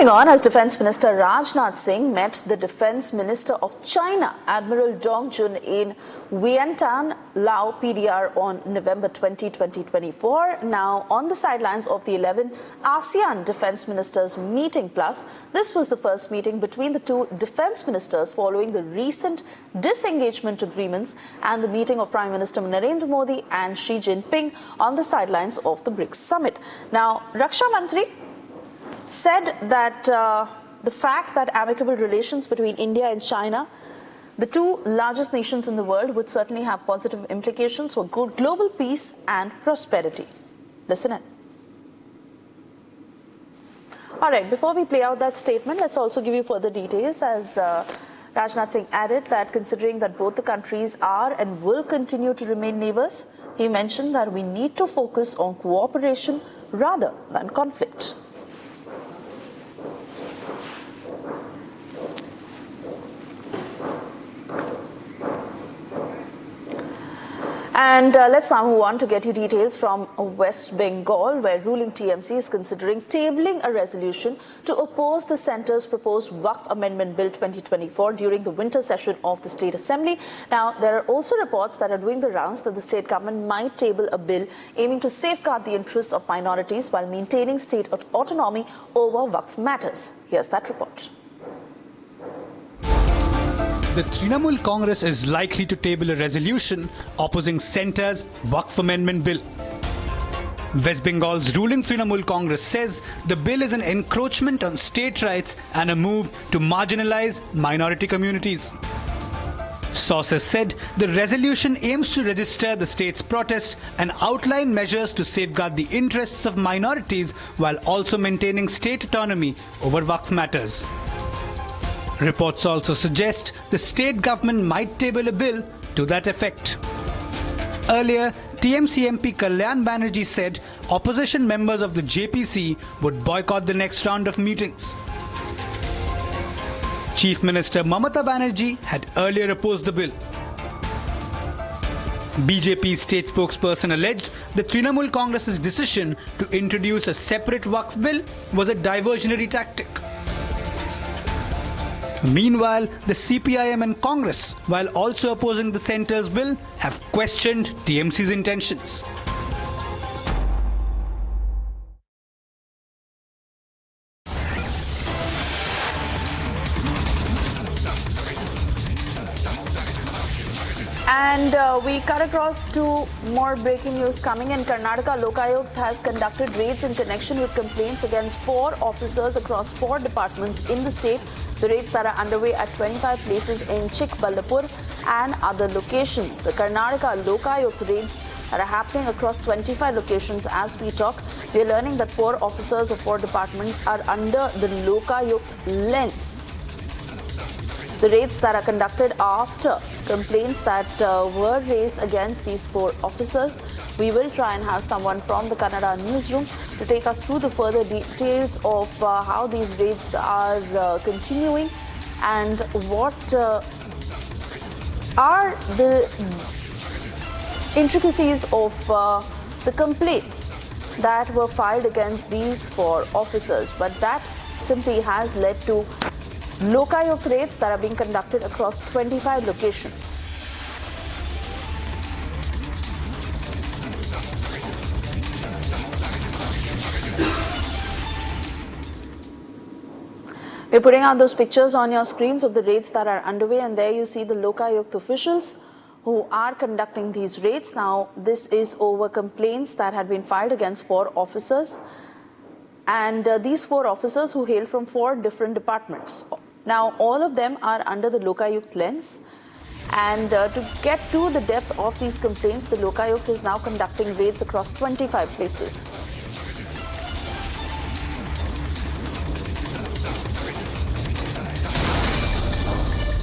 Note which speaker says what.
Speaker 1: Moving on, as Defence Minister Rajnath Singh met the Defence Minister of China, Admiral Dong Jun, in Vientiane, Lao PDR on November 20, 2024. Now, on the sidelines of the 11th ASEAN Defence Ministers Meeting-Plus, this was the first meeting between the two defence ministers following the recent disengagement agreements and the meeting of Prime Minister Narendra Modi and Shri Jinping on the sidelines of the BRICS summit. Now, Raksha Mantri said that the fact that amicable relations between India and China, the two largest nations in the world, would certainly have positive implications for global peace and prosperity. Listen in. All right, before we play out that statement, let's also give you further details, as Rajnath Singh added that considering that both the countries are and will continue to remain neighbours, he mentioned that we need to focus on cooperation rather than conflict. And let's now move on to get you details from West Bengal, where ruling TMC is considering tabling a resolution to oppose the centre's proposed Waqf Amendment Bill 2024 during the winter session of the State Assembly. Now, there are also reports that are doing the rounds that the state government might table a bill aiming to safeguard the interests of minorities while maintaining state autonomy over Waqf matters. Here's that report.
Speaker 2: The Trinamool Congress is likely to table a resolution opposing Centre's Waqf Amendment Bill. West Bengal's ruling Trinamool Congress says the bill is an encroachment on state rights and a move to marginalize minority communities. Sources said the resolution aims to register the state's protest and outline measures to safeguard the interests of minorities while also maintaining state autonomy over Waqf matters. Reports also suggest the state government might table a bill to that effect. Earlier, TMC MP Kalyan Banerjee said opposition members of the JPC would boycott the next round of meetings. Chief Minister Mamata Banerjee had earlier opposed the bill. BJP state spokesperson alleged the Trinamool Congress's decision to introduce a separate Waqf bill was a diversionary tactic. Meanwhile, the CPIM and Congress, while also opposing the centre's bill, have questioned TMC's intentions.
Speaker 1: And we cut across to more breaking news coming in. Karnataka Lokayukt has conducted raids in connection with complaints against 4 officers across 4 departments in the state. The raids that are underway at 25 places in Chikballapur and other locations. The Karnataka Lokayukt raids that are happening across 25 locations as we talk. We are learning that 4 officers of 4 departments are under the Lokayukt lens. The raids that are conducted after complaints that were raised against these 4 officers. We will try and have someone from the Kannada newsroom to take us through the further details of how these raids are continuing and what are the intricacies of the complaints that were filed against these 4 officers. But that simply has led to Lokayukt raids that are being conducted across 25 locations. We're putting out those pictures on your screens of the raids that are underway, and there you see the Lokayukt officials who are conducting these raids. Now, this is over complaints that had been filed against 4 officers, and these 4 officers who hail from 4 different departments. Now, all of them are under the Lokayukt lens, and to get to the depth of these complaints, the Lokayukt is now conducting raids across 25 places.